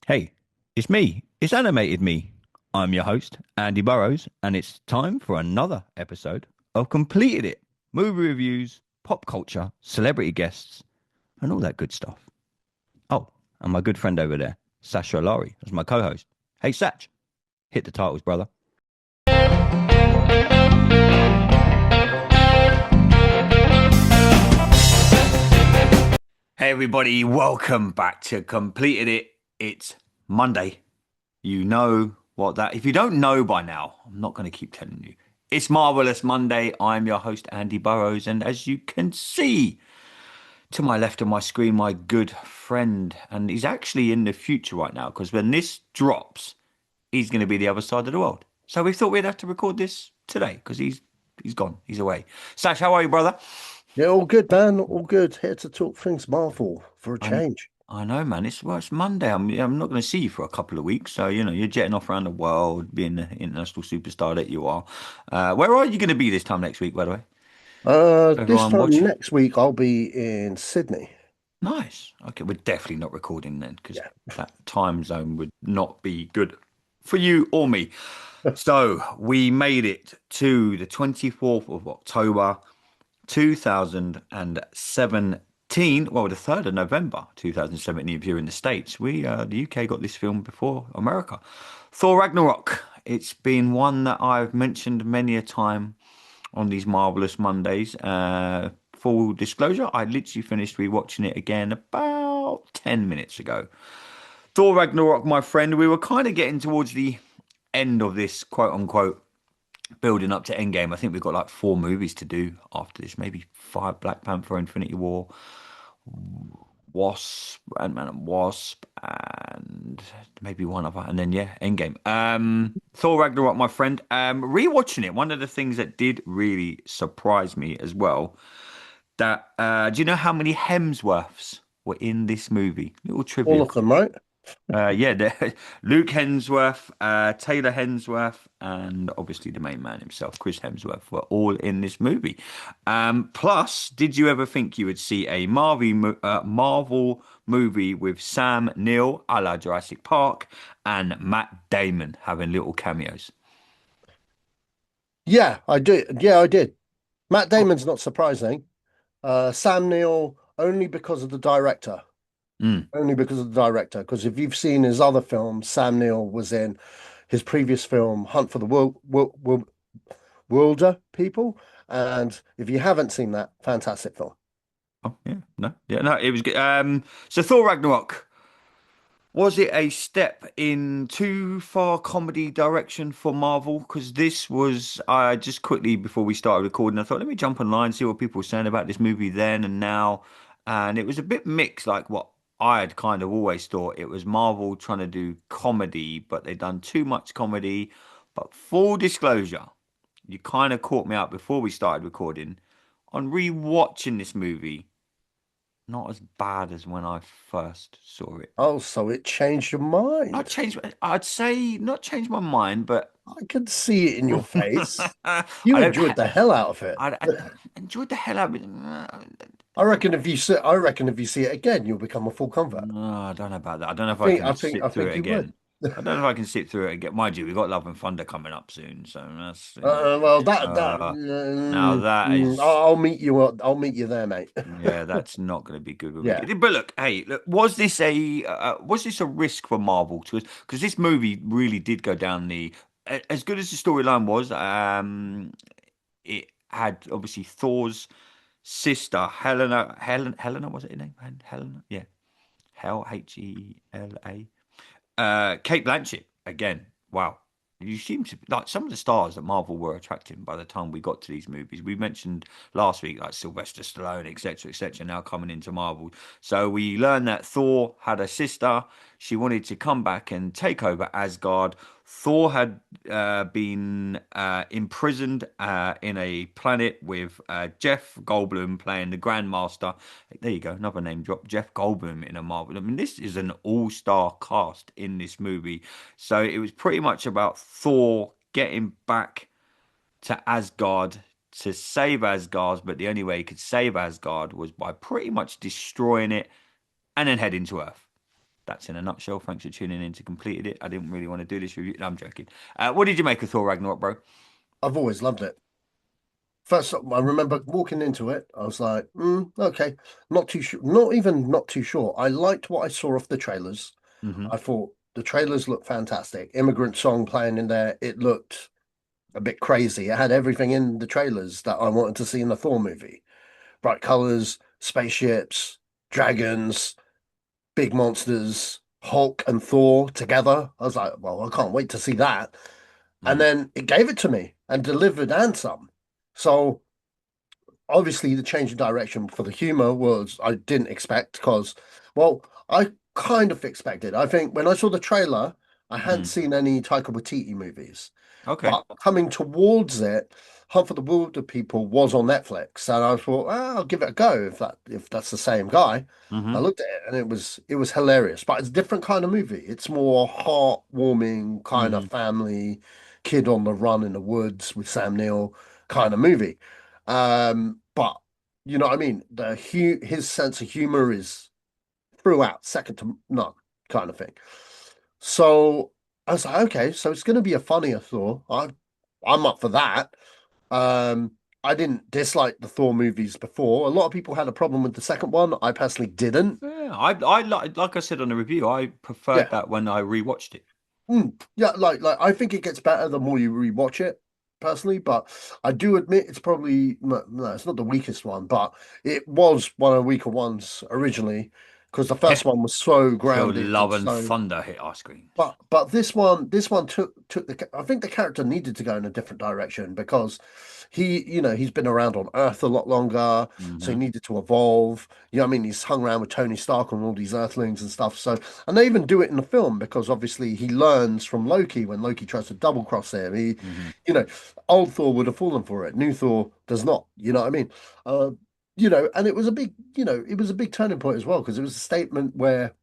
Hey, it's me. It's animated me. I'm your host, Andy Burrows, and it's time for another episode of Completed It. Movie reviews, pop culture, celebrity guests, and all that good stuff. Oh, and my good friend over there, Sasha Alari, as my co-host. Hey, Sach, hit the titles, brother. Hey, everybody, welcome back to Completed It. It's Monday. You know what that. If you don't know by now, I'm not going to keep telling you. It's Marvelous Monday. I'm your host, Andy Burrows. And as you can see to my left of my screen, my good friend, and he's actually in the future right now because when this drops, he's going to be the other side of the world. So we thought we'd have to record this today because he's gone. He's away. Sash, how are you, brother? Yeah, all good, man. All good. Here to talk things Marvel for a I change. I know, man. It's Monday. I'm not going to see you for a couple of weeks. So you're jetting off around the world, being the international superstar that you are. Where are you going to be this time next week, by the way? This Everyone time watch. next week I'll be in Sydney. Nice. Okay, we're definitely not recording then because Yeah. that time zone would not be good for you or me. So we made it to the 24th of October, 2017. Well, the 3rd of November, 2017, if you're in the States. The UK got this film before America. Thor Ragnarok. It's been one that I've mentioned many a time on these Marvelous Mondays. Full disclosure, I literally finished rewatching it again about 10 minutes ago. Thor Ragnarok, my friend, we were kind of getting towards the end of this quote unquote building up to Endgame. I think we've got like four movies to do after this, maybe five: Black Panther, Infinity War, Wasp, Ant-Man and Wasp, and maybe one other, and then yeah, Endgame. Thor Ragnarok, my friend. Rewatching it, one of the things that did really surprise me as well. That do you know how many Hemsworths were in this movie? Little All trivia. of them, right? Yeah, Luke Hemsworth, Taylor Hemsworth, and obviously the main man himself, Chris Hemsworth, were all in this movie. Plus, did you ever think you would see a Marvel movie with Sam Neill, a la Jurassic Park, and Matt Damon having little cameos? Yeah, I do. Yeah, I did. Matt Damon's not surprising. Sam Neill only because of the director. Mm. Only because of the director. Because if you've seen his other films, Sam Neill was in his previous film, Hunt for the Wilder People. And if you haven't seen that, fantastic film. Oh, yeah, no, it was good. So Thor Ragnarok. Was it a step in too far comedy direction for Marvel? Because this was, I just quickly before we started recording, I thought, let me jump online, see what people were saying about this movie then and now. And it was a bit mixed, like what I had kind of always thought. It was Marvel trying to do comedy, but they'd done too much comedy. But full disclosure, you kind of caught me out before we started recording on rewatching this movie. Not as bad as when I first saw it. Oh, so it changed your Not mind. change. I'd say not change my mind, but I can see it in your face. I You don't. enjoyed the hell out of it. I enjoyed the hell out of it. I reckon if you see it again, you'll become a full convert. No, I don't know about that. I don't know I if I think can I think I sit through think it you would. again. I don't know if I can sit through it again. Mind you, we've got Love and Thunder coming up soon, so that's Well, that now that is I'll meet you there, mate. yeah, that's not going to be good with me. Yeah. But look, hey, look, was this a risk for Marvel to us? Because this movie really did go down as good as the storyline was. It had obviously Thor's sister, Helena, was it her name? Helena? Yeah. Hela. Kate Blanchett, again. Wow. You seem to like some of the stars that Marvel were attracting by the time we got to these movies. We mentioned last week, like Sylvester Stallone, etc., now coming into Marvel. So we learned that Thor had a sister. She wanted to come back and take over Asgard. Thor had been imprisoned in a planet with Jeff Goldblum playing the Grandmaster. There you go, another name drop. Jeff Goldblum in a Marvel. I mean, this is an all-star cast in this movie. So it was pretty much about Thor getting back to Asgard to save Asgard, but the only way he could save Asgard was by pretty much destroying it and then heading to Earth. That's in a nutshell. Thanks for tuning in to completed it. I didn't really want to do this review. No, I'm joking. What did you make of Thor Ragnarok, bro? I've always loved it. First, I remember walking into it. I was like, okay, not too sure, not too sure. I liked what I saw off the trailers. Hmm. I thought the trailers looked fantastic. Immigrant Song playing in there, it looked a bit crazy. It had everything in the trailers that I wanted to see in the Thor movie. Bright colors, spaceships, dragons, big monsters, Hulk and Thor together. I was like, well, I can't wait to see that. And Mm. then it gave it to me and delivered and some. So obviously the change in direction for the humor was I didn't expect because, well, I kind of expected. I think when I saw the trailer, I hadn't Mm. seen any Taika Waititi movies, Okay. but coming towards it, Hunt for the Wilder People was on Netflix, and I thought, I'll give it a go if that's the same guy. I Hmm. looked at it and it was hilarious, but it's a different kind of movie. It's more heartwarming kind of Hmm. family kid on the run in the woods with Sam Neill kind of movie. But you know what I mean? His sense of humor is throughout, second to none, kind of thing. So I was like, okay, so it's going to be a funnier Thor. I'm up for that. Um, I didn't dislike the Thor movies before. A lot of people had a problem with the second one. I personally didn't. Yeah, I like I said on the review, I preferred Yeah. that when I rewatched it. Yeah, like I think it gets better the more you rewatch it, personally. But I do admit it's probably no, it's not the weakest one, but it was one of the weaker ones originally because the first one was so Till grounded Love and and so. Thunder hit our screens. But this one took I think the character needed to go in a different direction because he's been around on Earth a lot longer, so he Hmm. needed to evolve. You know what I mean? He's hung around with Tony Stark and all these Earthlings and stuff. So, and they even do it in the film because obviously he learns from Loki when Loki tries to double cross him. Hmm. You know, old Thor would have fallen for it. New Thor does not. You know what I mean? Uh, and it was a big turning point as well because it was a statement where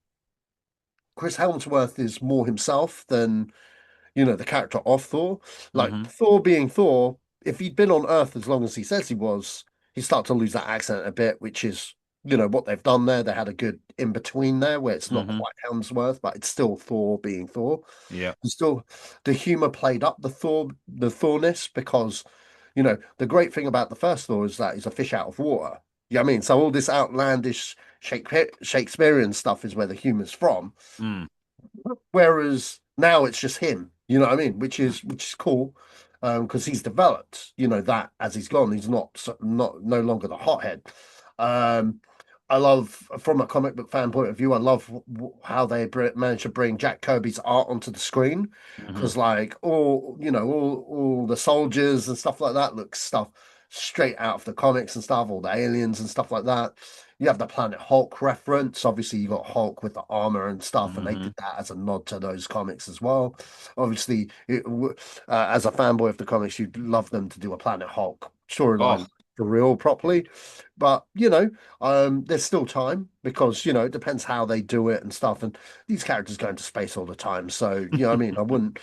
Chris Helmsworth is more himself than the character of Thor. Like Hmm. Thor being Thor, if he'd been on Earth as long as he says he was, he'd start to lose that accent a bit, which is, what they've done there. They had a good in between there where it's not Hmm. quite Helmsworth, but it's still Thor being Thor. Yeah. And still, the humor played up the Thorness because, the great thing about the first Thor is that he's a fish out of water. You know what I mean? So all this outlandish Shakespearean stuff is where the humor's from. Mm. Whereas now it's just him, you know what I mean? Which is cool, because he's developed, that as he's gone, he's not no longer the hothead. Um, I love, from a comic book fan point of view, I love how they managed to bring Jack Kirby's art onto the screen, Hmm. because like all the soldiers and stuff like that looks stuff straight out of the comics and stuff, all the aliens and stuff like that. You have the Planet Hulk reference. Obviously, you got Hulk with the armor and stuff, and they Hmm. did that as a nod to those comics as well. Obviously, as a fanboy of the comics, you'd love them to do a Planet Hulk Oh, storyline for real yeah. properly. But there's still time because it depends how they do it and stuff. And these characters go into space all the time, so I mean, I wouldn't.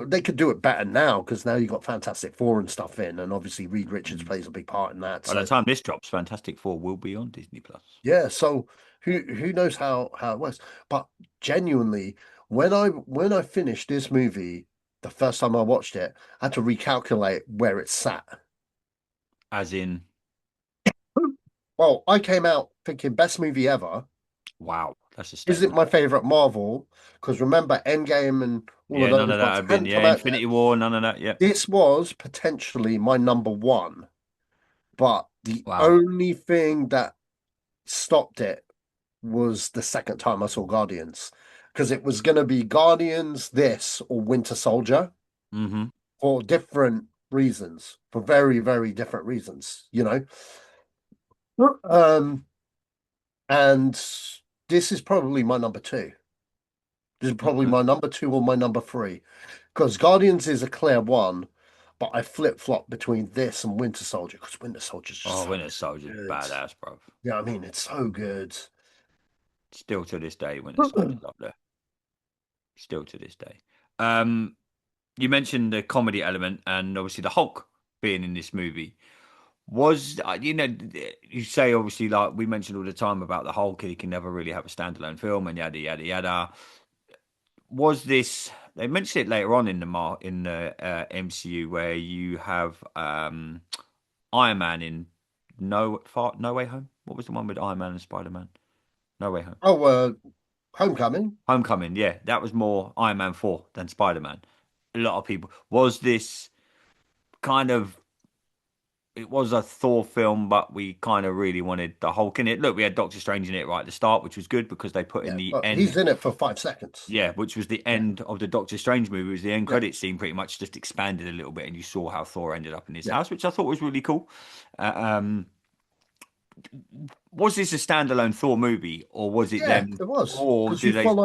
They could do it better now because now you got Fantastic Four and stuff in, and obviously Reed Richards Mm. plays a big part in that. By the So time this drops, Fantastic Four will be on Disney Plus. yeah, so who knows how it works? But genuinely, when I finished this movie, the first time I watched it, I had to recalculate where it sat. As in, Well, I came out thinking best movie ever. wow, that's a Is it statement. my favorite Marvel? Because remember, Endgame and all of Yeah, none of those that ones had been. hadn't Yeah, come out yet. Infinity War, none of that. Yeah. This was potentially my number one, but the Wow. only thing that stopped it was the second time I saw Guardians, because it was going to be Guardians, this, or Winter Soldier Hmm. for different reasons, for very, very different reasons. Um, and this is probably my number two. This is probably Okay. my number two or my number three, because Guardians is a clear one, but I flip-flop between this and Winter Soldier because Winter Soldier's just Oh, so Winter Soldier's good. badass, bro. Yeah, I mean, it's so good. Still to this day, Winter Soldier's up there. Still to this day. You mentioned the comedy element and obviously the Hulk being in this movie. Was you say obviously like we mentioned all the time about the Hulk, he can never really have a standalone film and yada yada yada. Was this? They mentioned it later on in the MCU where you have Iron Man in No Way Home. What was the one with Iron Man and Spider Man? No Way Home. Oh, Homecoming. Homecoming. Yeah, that was more Iron Man 4 than Spider Man. A lot of people. Was this kind of it was a Thor film, but we kind of really wanted the Hulk in it. Look, we had Doctor Strange in it right at the start, which was good because they put in Yeah, the but he's end. in it for 5 seconds. Yeah, which was the Yeah, end of the Doctor Strange movie. It was the end yeah, credit scene, pretty much just expanded a little bit, and you saw how Thor ended up in his yeah. house, which I thought was really cool. Uh, um, was this a standalone Thor movie, or was it Yeah, them, it was or because did they?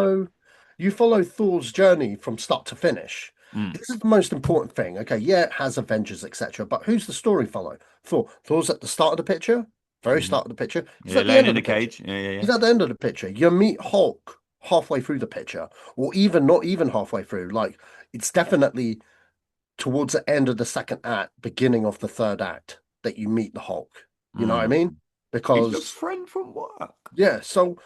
you follow Thor's journey from start to finish. Mm, This is the most important thing. Okay, yeah, it has Avengers, etc. But who's the story follow? Thor. Thor's at the start of the picture, very hmm. start of the picture. He's Yeah, at the laying end in of the the picture. cage. Yeah, yeah, yeah. He's at the end of the picture. You meet Hulk halfway through the picture, or even not even halfway through. Like it's definitely towards the end of the second act, beginning of the third act, that you meet the Hulk. You know what I mean? Mm. He's a Because friend from work. yeah, so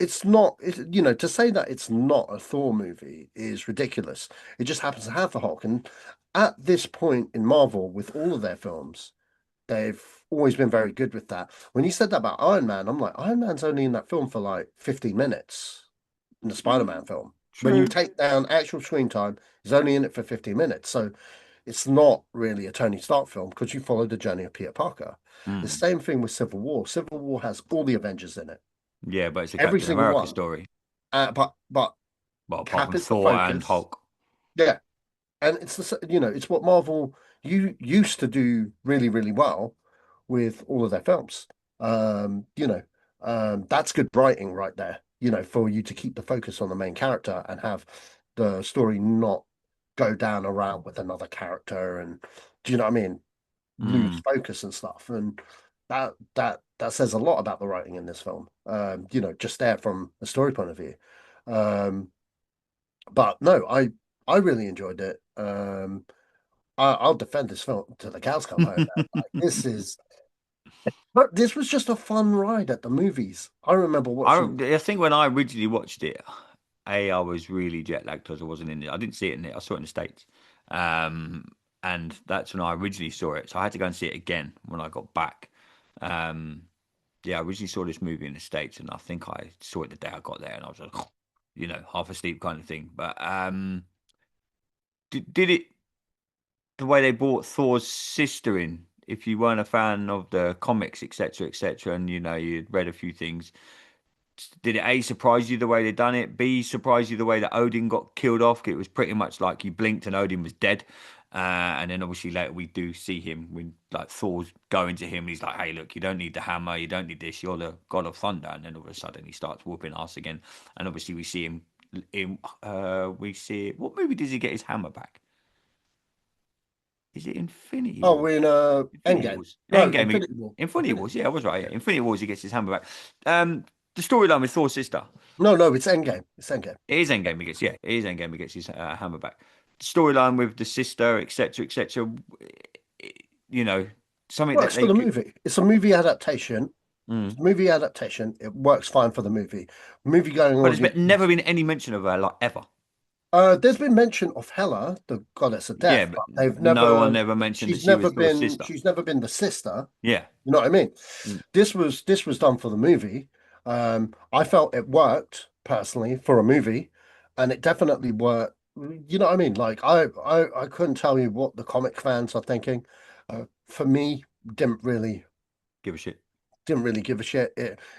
it's not to say that it's not a Thor movie is ridiculous. It just happens to have the Hulk, and at this point in Marvel, with all of their films, they've always been very good with that. When you said that about Iron Man, I'm like, Iron Man's only in that film for like 15 minutes in the Spider-Man Mm, film. When you true. take down actual screen time, he's only in it for 15 minutes. So it's not really a Tony Stark film because you follow the journey of Peter Parker. The Mm. same thing with Civil War. Civil War has all the Avengers in it, Yeah, but it's a every Captain single America one. story. But Well, apart Cap from is the Thor and focus. Hulk. Yeah, and it's it's what Marvel you used to do really really well with all of their films. That's good writing right there. For you to keep the focus on the main character and have the story not go down around with another character, and do you know what I mean? Lose Mm. focus and stuff, and that says a lot about the writing in this film. Just there from a story point of view. Um, but no, I really enjoyed it. I'll defend this film till the cows come home, man. Like, but this was just a fun ride at the movies. I remember watching. I think when I originally watched it, I was really jet lagged because I wasn't in it. I didn't see it in it. I saw it in the States. Um, and that's when I originally saw it. So I had to go and see it again when I got back. Um, yeah, I originally saw this movie in the States, and I think I saw it the day I got there, and I was like, half asleep kind of thing. But did it the way they brought Thor's sister in? If you weren't a fan of the comics, etc., and you'd read a few things, did it A surprise you the way they done it? B surprise you the way that Odin got killed off? It was pretty much like you blinked and Odin was dead. And then obviously later we do see him when like Thor's going to him. And he's like, "Hey, look, you don't need the hammer, you don't need this. You're the god of thunder." And then all of a sudden he starts whooping ass again. And obviously we see him in we see what movie does he get his hammer back? Is it Infinity Oh, War? we're in Infinity Endgame. Wars. No, Endgame. Infinity War. Infinity Infinity Wars. War. Yeah, I was right. Yeah. Yeah. Infinity Wars. He gets his hammer back. The storyline with Thor's sister. No, no, it's Endgame. It's Endgame. It is Endgame. He gets yeah. It is Endgame. He gets his hammer back. The storyline with the sister, etc., etc. You know, something that Works for they the could. movie. It's a movie adaptation. It's Mm. a movie adaptation. It works fine for the movie. Movie going But there's audience. never been any mention of her like ever. There's been mention of Hela, the goddess of Yeah, death, but but they've no one never. ever mentioned that She's she never was Thor's been. sister. She's never been the sister. Yeah. You know what I mean? Mm. This was done for the movie. I felt it worked personally for a movie, and it definitely worked. You know what I mean? Like I couldn't tell you what the comic fans are thinking. For me, didn't really Give a shit. didn't really give a shit.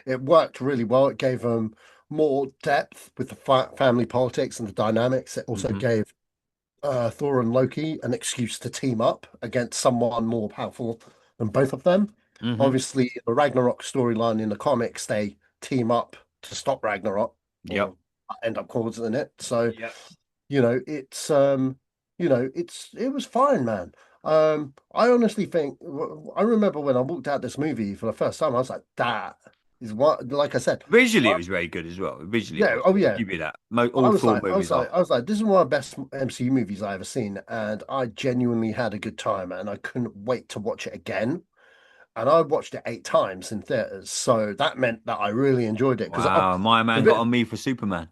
It worked really well. It gave them more depth with the family politics and the dynamics. It also Hmm. gave Thor and Loki an excuse to team up against someone more powerful than both of them. Hmm. Obviously, the Ragnarok storyline in the comics, they team up to stop Ragnarok Yep. or end up causing it. So, Yep. it's it was fine, man. I honestly think I remember when I walked out this movie for the first time, I was like, that is what, like I said, Visually, it was very good as well. Visually, it yeah, was. oh I'll yeah. give you that. I All was Thor like, I was movies like, are. I was like, this is one of the best MCU movies I ever seen, and I genuinely had a good time, and I couldn't wait to watch it again. and I watched it 8 times in theaters. So that meant that I really enjoyed it because Wow, my the man got bit, on me for Superman.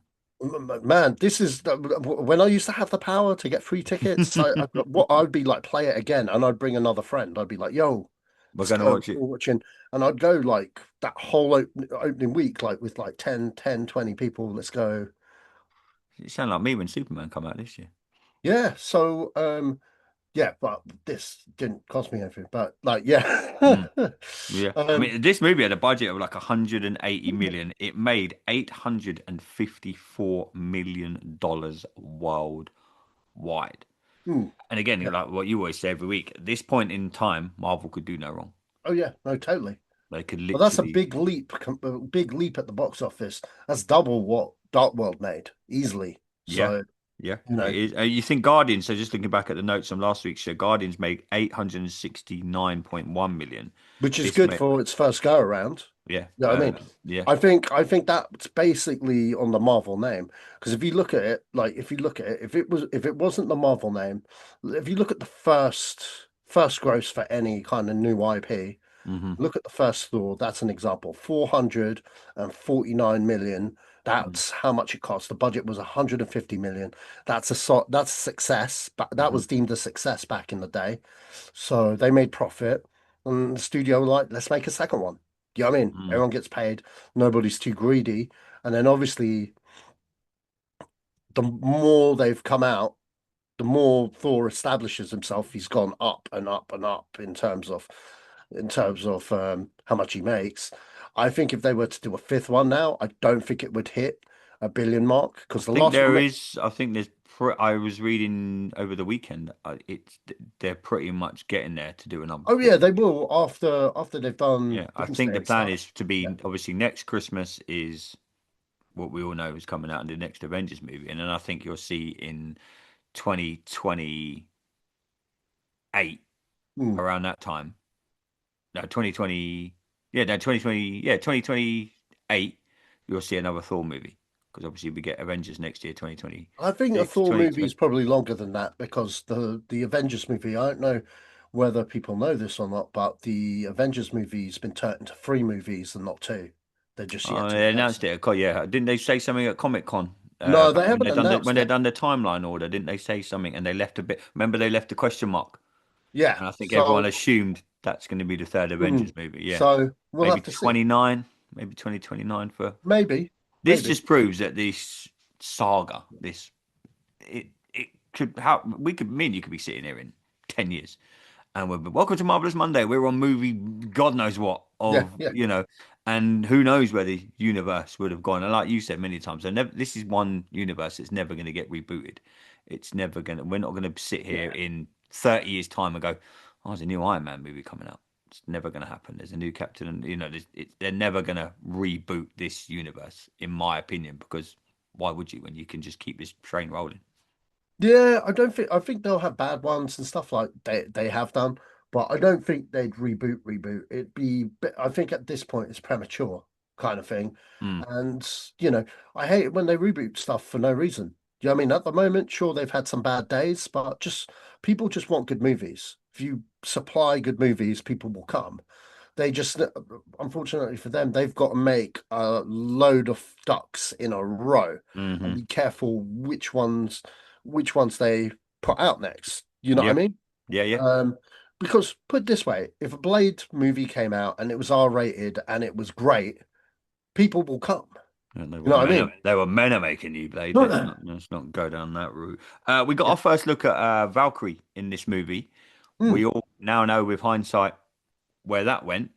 man, this is when I used to have the power to get free tickets. What I'd be like, play it again, and I'd bring another friend. I'd be like, "Yo, We're let's gonna go. watch it. We're watching," and I'd go like that whole opening week, like with like 20 people. Let's go. It sounded like me when Superman come out this year. Yeah. So, yeah, but this didn't cost me anything. But like, yeah, Mm, yeah. I um, mean, this movie had a budget of like 180 million. It made $854 million worldwide. hmm, And again, yeah. like what you always say every week, at this point in time, Marvel could do no wrong. Oh yeah, no, totally. They could But that's a literally, big leap, a big leap at the box office. That's double what Dark World made easily. yeah, So, yeah, you it know, is. You think Guardians, so just looking back at the notes from last week's show, Guardians made 869.1 million. which is This good made, for its first go around. yeah, You know what I mean? yeah. I think that's basically on the Marvel name. Because if you look at it, like if you look at it, if it wasn't the Marvel name, if you look at the first gross for any kind of new IP, Mm-hmm. look at the first Thor, that's an example. 449 million. Mm-hmm. That's how much it cost. The budget was 150 million. That's a success, but that Mm-hmm. was deemed a success back in the day. So they made profit. And the studio were like, let's make a second one. You know what I mean? Mm-hmm. Everyone gets paid, nobody's too greedy. And then obviously the more they've come out, the more Thor establishes himself, he's gone up and up and up in terms of how much he makes. I think if they were to do a fifth one now, I don't think it would hit a billion mark I because the think last one there made. is. I think there's. I was reading over the weekend. It's they're pretty much getting there to do another Oh four. yeah, they will after they've done Yeah, I think Doomsday the and plan stuff. is to Yeah. be obviously next Christmas is what we all know is coming out in the next Avengers movie, and then I think you'll see in 2028 Hmm. around that time. No, 2020. Yeah, no, 2020. Yeah, 2028. You'll see another Thor movie because obviously we get Avengers next year, I think a 2026, Thor movie 2020. is probably longer than that because the Avengers movie, I don't know whether people know this or not, but the Avengers movie's been turned into three movies and not two. They're just yet to They announce announced it. it. Yeah, didn't they say something at Comic Con No, about they haven't when announced they it. done the timeline order? Didn't they say something? And they left a bit. Remember, they left a question mark, Yeah. and I think everyone So, assumed that's going to be the third mm, Avengers movie. Yeah, so we'll maybe have to see. 29, maybe 2029 for Maybe, this. maybe. Just proves that this saga, it could how we could me and you could be sitting here in 10 years and we're welcome to Marvelous Monday. We're on movie, God knows what Yeah, of yeah, and who knows where the universe would have gone. And like you said many times, this is one universe that's never going to get rebooted. It's never going to. We're not going to sit here yeah. in 30 years' time and go, "Oh, there's a new Iron Man movie coming out." It's never going to happen. There's a new Captain, and they're never going to reboot this universe, in my opinion, because why would you when you can just keep this train rolling? Yeah, I think they'll have bad ones and stuff like they have done, but I don't think they'd reboot. I think at this point it's premature kind of thing. Mm, And I hate it when they reboot stuff for no reason. Do you know what I mean? At the moment, sure, they've had some bad days, but just people just want good movies. If you supply good movies, people will come. They just, unfortunately for them, they've got to make a load of ducks in a row and hmm be careful which ones they put out next. You know what I Yeah, mean? yeah, yeah. Because put it this way, if a Blade movie came out and it was R-rated and it was great, people will come. And You know what I mean? They were men are making you Blade. Let's not go down that route. We got Yeah. our first look at Valkyrie in this movie. Mm, We all now know with hindsight where that went.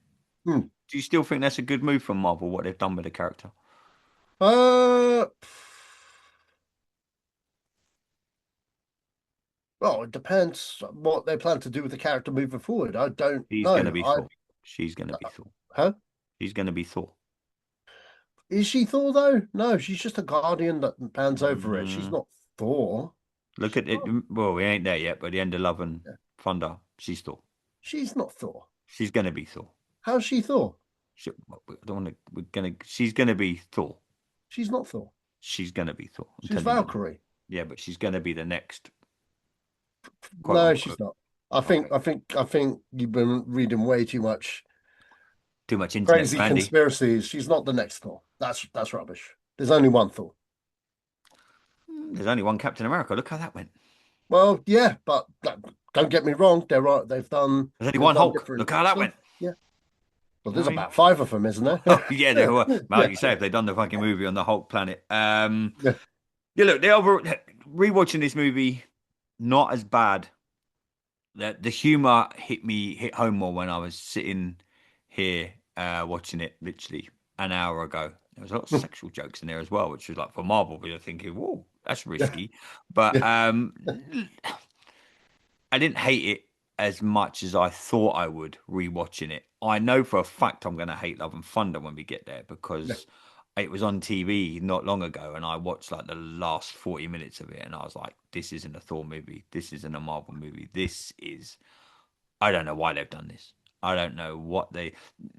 mm. Do you still think that's a good move from Marvel, what they've done with the character? Uh, well, it depends what they plan to do with the character moving forward. I don't She's gonna know. be Thor. She's gonna be Thor. Huh? She's gonna be Thor. Is she Thor though? No, she's just a guardian that pans over it. She's Mm, not Thor. look She's at it. not. Well, we ain't there yet, but the end of Love and Yeah. Thunder, she's Thor. She's not Thor. She's gonna be Thor. How's she Thor? I don't want to. We're gonna. She's gonna be Thor. She's not Thor. She's gonna be Thor. I'm She's telling you now. Valkyrie. Yeah, but she's gonna be the next quote No, she's unquote. not. I think Okay. I think I think you've been reading way too much Too much internet for Crazy Andy. conspiracies. She's not the next Thor. That's rubbish. There's only one Thor. There's only one Captain America. Look how that went. Well, yeah, but don't get me wrong. There are There's only they've one done Hulk. different Look how that stuff. went. Yeah. Well, You know there's what I mean? about five of them, isn't Oh, there? yeah, there were. Well, Yeah. like you say, if they'd done the fucking movie on the Hulk planet. Yeah. Yeah, look, the overall rewatching this movie, not as bad. The humor hit home more when I was sitting here watching it literally an hour ago. There was a lot of sexual jokes in there as well, which was like for Marvel, we were thinking, whoa, that's Yeah. risky. But Yeah. I didn't hate it as much as I thought I would rewatching it. I know for a fact I'm going to hate Love and Thunder when we get there Yeah. because it was on TV not long ago and I watched like the last 40 minutes of it and I was like, this isn't a Thor movie. This isn't a Marvel movie. This is, I don't know why they've done this. I don't know what they.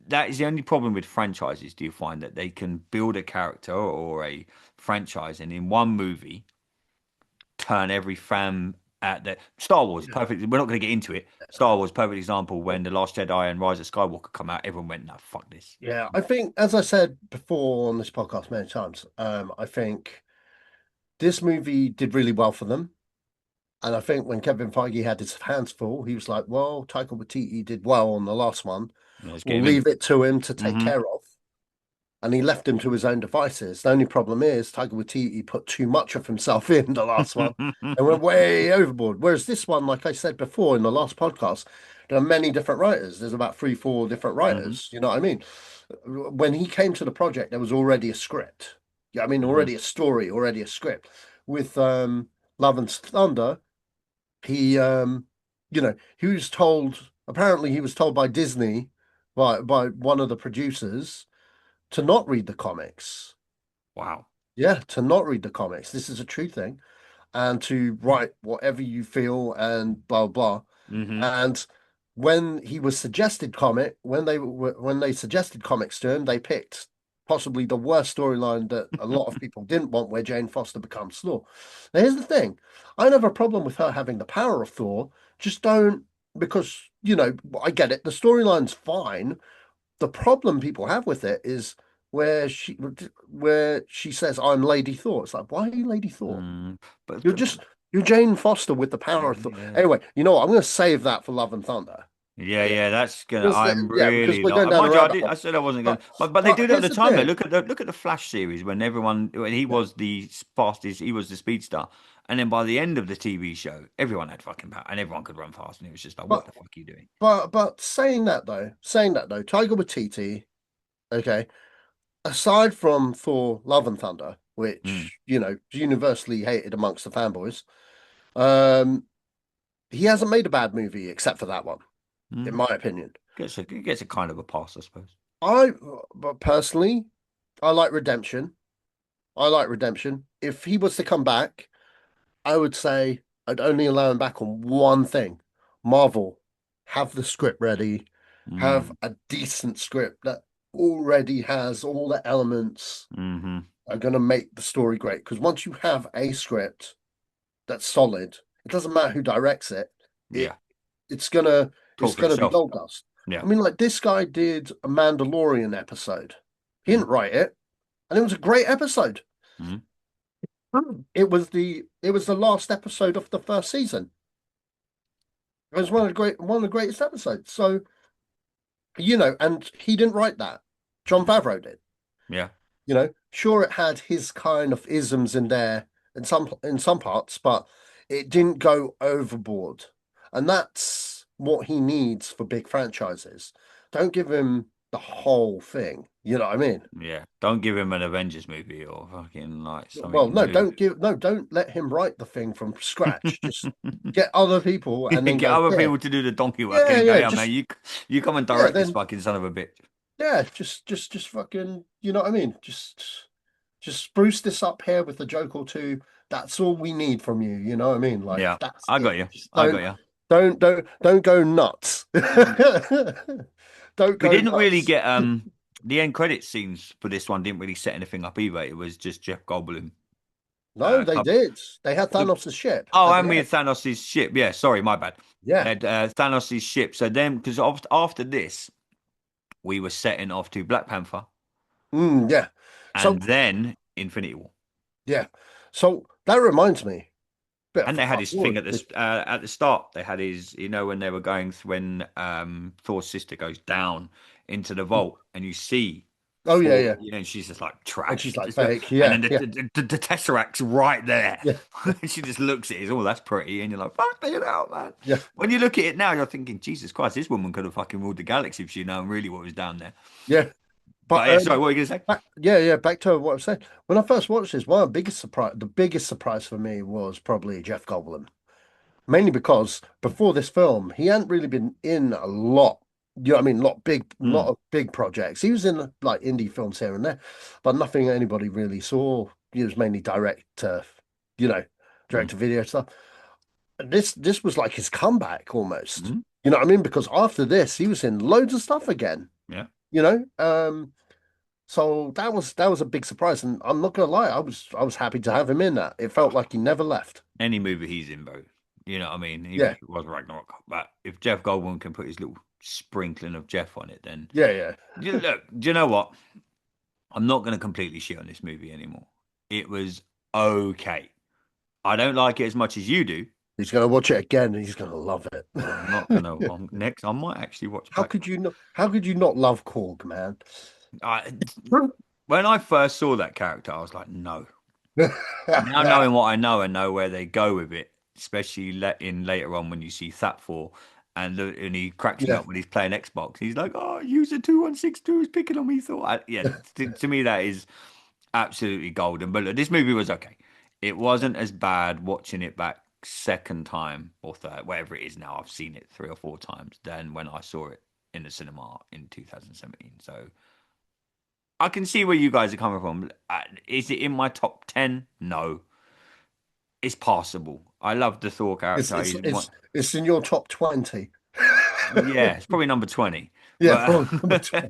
That is the only problem with franchises. Do you find that they can build a character or a franchise and in one movie turn every fan at the Star Wars Yeah. perfect. We're not going to get into it. Star Wars perfect example when the Last Jedi and Rise of Skywalker come out, everyone went, "No, fuck this." Yeah. I think, as I said before on this podcast many times, I think this movie did really well for them. And I think when Kevin Feige had his hands full, he was like, well, Taika Waititi did well on the last one. Let's get We'll him in. leave it to him to take Hmm. care of. And he left him to his own devices. The only problem is Taika Waititi put too much of himself in the last one and went way overboard. Whereas this one, like I said before in the last podcast, there are many different writers. There's about three, four different Hmm. writers. You know what I mean? When he came to the project, there was already a script. Yeah, I mean, Hmm. already a story, already a script. With Love and Thunder, he he was told, apparently he was told by Disney, by one of the producers, to not read the comics. Wow. Yeah, to not read the comics. This is a true thing. And to write whatever you feel and blah blah. Hmm. And when he was suggested comic, when they suggested comics to him, they picked possibly the worst storyline that a lot of people didn't want, where Jane Foster becomes Thor. Now, here's the thing: I don't have a problem with her having the power of Thor. Just don't, because I get it. The storyline's fine. The problem people have with it is where she says, "I'm Lady Thor." It's like, why are you Lady Thor? Mm. But, You're but, just you're Jane Foster with the power of Thor. yeah. Anyway, you know what? I'm going to save that for Love and Thunder. Yeah, Yeah, yeah, that's gonna. I'm because really we're not. going down a Mind you, rabbit I hole. said I wasn't going. But But they but do that at here's the the time. Though, thing. look at the Flash series when he Yeah, was the fastest, he was the speedster, and then by the end of the TV show, everyone had fucking power and everyone could run fast, and it was just like, what but the fuck are you doing? but saying that though, Tiger Waititi, okay, aside from Thor: Love and Thunder, Mm, which universally hated amongst the fanboys, um, he hasn't made a bad movie except for that one, in mm. my opinion. Gets a kind of a pass, I suppose. I, but personally, I like Redemption. I like Redemption. If he was to come back, I would say I'd only allow him back on one thing. Marvel, have the script ready, have Mm, a decent script that already has all the elements hmm. that are going to make the story great. Because once you have a script that's solid, it doesn't matter who directs it. It Yeah, it's gonna it's talk for gonna be itself. gold dust. Yeah. I mean, like this guy did a Mandalorian episode. He Mm, didn't write it, and it was a great episode. mm, It was the last episode of the first season. It was one of the greatest episodes. So, and he didn't write that. John Favreau did. yeah. Sure, it had his kind of isms in there in some parts, but it didn't go overboard. And that's what he needs for big franchises. Don't give him the whole thing. You know what I mean? Yeah. Don't give him an Avengers movie or fucking like Well, something new. don't let him write the thing from scratch. Just get other people and then Get go, other here. people to do the donkey work Yeah, and go, yeah, yeah, man, you come and yeah, direct this then fucking son of a bitch. yeah, just fucking, you know what I mean? Just spruce this up here with a joke or two. That's all we need from you. You know what I mean? Like Yeah, that's I got it. you. Just I got you. don't go nuts. Don't We go didn't really nuts. get the end credit scenes for this one didn't really set anything up either. It was just Jeff Goldblum. No, they Come. did. They had Thanos' ship Oh, at and the we end. had Thanos' ship. Yeah, sorry, my bad. They Yeah. had Thanos' ship. So then, because after this, we were setting off to Black Panther Yeah. So and then Infinity War. yeah. So that reminds me, bit of And a they had fast his thing forward. at the start. They had his, when they were going when Thor's sister goes down into the vault, and you see Oh yeah, Thor, yeah. and she's just like And trash, she's like just look, fake. and Yeah, then yeah, the Tesseract's right there, yeah, yeah, and she just looks at it. Oh, that's pretty, and you're like, fuck it out, man. yeah, When you look at it now, you're thinking, Jesus Christ, this woman could have fucking ruled the galaxy if she'd known really what was down there. yeah. But But yeah, sorry, what were you gonna say? yeah, yeah. Back to what I was saying. When I first watched this, one of the biggest surprise for me was probably Jeff Goldblum. Mainly because before this film, he hadn't really been in a lot. You know what I mean? Lot Hmm. of big projects. He was in like indie films here and there, but nothing anybody really saw. He was mainly you know, Hmm. direct to video stuff. This was like his comeback almost. Hmm. You know what I mean? Because after this, he was in loads of stuff again. Yeah. You know, so that was a big surprise, and I'm not gonna lie, I was happy to have him in that. It felt like he never left. Any movie he's in, bro. You know what I mean? Even Yeah, if it was Ragnarok. But if Jeff Goldblum can put his little sprinkling of Jeff on it, then yeah, yeah. look, do you know what? I'm not going to completely shit on this movie anymore. It was okay. I don't like it as much as you do. He's gonna watch it again, and he's gonna love it. I'm not going to. Next, I might actually watch How Black could you not? How could you not love Korg, man? Panther. When I first saw that character, I was like, no. Now knowing what I know and know where they go with it, especially in later on when you see Thapfor and he cracks me Yeah, up when he's playing Xbox. He's like, "Oh, user 2162 is picking on me." Thought, yeah, to me that is absolutely golden. But look, this movie was okay. It wasn't as bad watching it back second time or third, whatever it is now. I've seen it 3 or 4 times than when I saw it in the cinema in 2017. So I can see where you guys are coming from. Is it in my top 10? No. It's passable. I love the Thor it's character. it's He's one, it's it's in your top 20. yeah, it's probably number 20. Yeah, But probably number 20.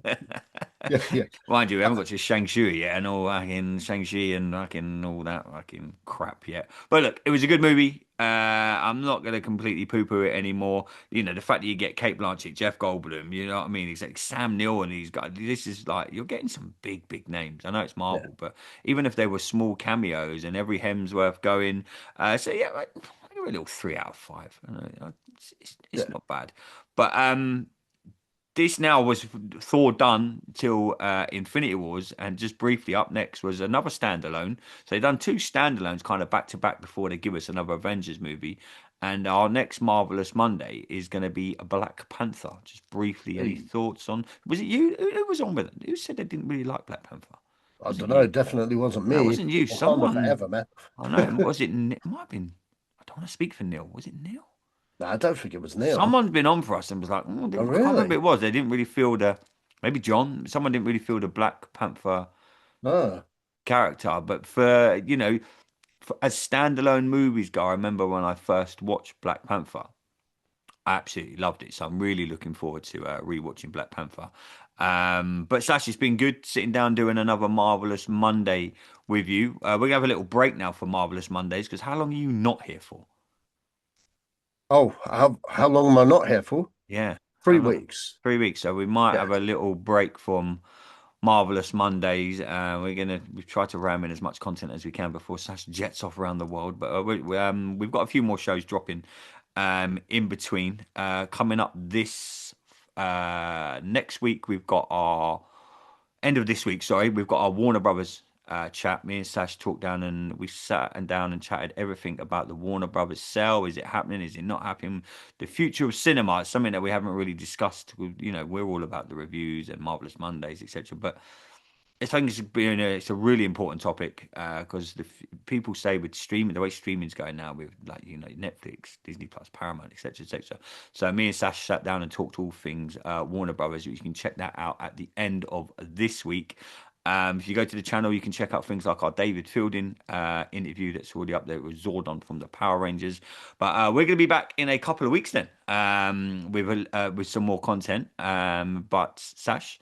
Yeah, yeah. mind you, we haven't got to Shang-Chi yet and all fucking Shang-Chi and fucking all that fucking crap yet. But look, it was a good movie. I'm not going to completely poo-poo it anymore. The fact that you get Kate Blanchett, Jeff Goldblum, you know what I mean? He's like Sam Neill and he's got this is like you're getting some big, big names. I know it's Yeah, Marvel, but even if they were small cameos and every Hemsworth going, so yeah, like, I give it a little 3 out of 5. I know, it's yeah. not bad. But this now was Thor done till Infinity Wars, and just briefly up next was another standalone. So they've done two standalones kind of back to back before they give us another Avengers movie. And our next Marvelous Monday is going to be a Black Panther. Just briefly, any Hey, thoughts on? Was it you? Who was on with it? Who said they didn't really like Black Panther? I Was it don't know. you? Definitely wasn't No, it me. wasn't you. Wakanda Someone. forever, man. I know. Was it? It might have been. I don't want to speak for Neil. Was it Neil? No, I don't think it was Neil. Someone's been on for us and was like, "Oh, Oh, I can't remember who really? it was. They didn't really feel maybe John. Someone didn't really feel the Black Panther No. character, but for, as standalone movies go, I remember when I first watched Black Panther, I absolutely loved it. So I'm really looking forward to rewatching Black Panther. But Sash, it's been good sitting down doing another Marvelous Monday with you. We're gonna have a little break now for Marvelous Mondays because how long are you not here for? Oh, how long am I not here for? Yeah, how Three long? weeks. 3 weeks. So we might Yeah. have a little break from Marvelous Mondays. We've tried to ram in as much content as we can before Sash jets off around the world. But we've got a few more shows dropping in between. Coming up this next week, we've got our end of this week, sorry, we've got our Warner Brothers chat. Me and Sash talked down and we sat and down and chatted everything about the Warner Brothers sale. Is it happening? Is it not happening? The future of cinema is something that we haven't really discussed. We're all about the reviews and Marvelous Mondays, etc. But I think it's a really important topic because people say with streaming, the way streaming's going now with like Netflix, Disney Plus, Paramount, etc., etc. So me and Sash sat down and talked all things Warner Brothers. You can check that out at the end of this week. If you go to the channel, you can check out things like our David Fielding interview that's already up there with Zordon from the Power Rangers. But we're going to be back in a couple of weeks then with some more content. But Sash.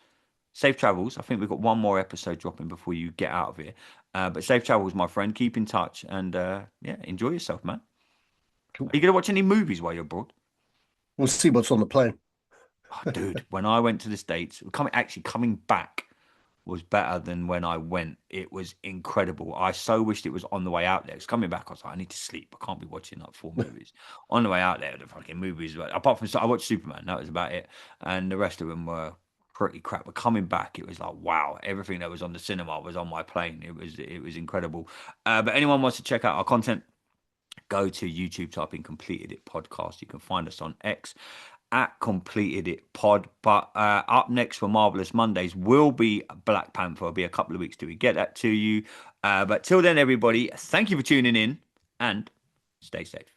Safe travels. I think we've got one more episode dropping before you get out of here. But safe travels, my friend. Keep in touch and yeah, enjoy yourself, man. Cool. Are you gonna watch any movies while you're abroad? We'll see what's on the plane. Oh, dude, when I went to the States, coming back was better than when I went. It was incredible. I so wished it was on the way out there. Because coming back, I was like, I need to sleep. I can't be watching like four movies. On the way out there, the fucking movies, apart from, I watched Superman, that was about it. And the rest of them were pretty crap. But coming back, it was like, wow, everything that was on the cinema was on my plane. It was incredible. But anyone wants to check out our content, go to YouTube, type in Completed It Podcast. You can find us on X at Completed It Pod. But up next for Marvelous Mondays will be Black Panther. It'll be a couple of weeks till we get that to you. But till then, everybody, thank you for tuning in and stay safe.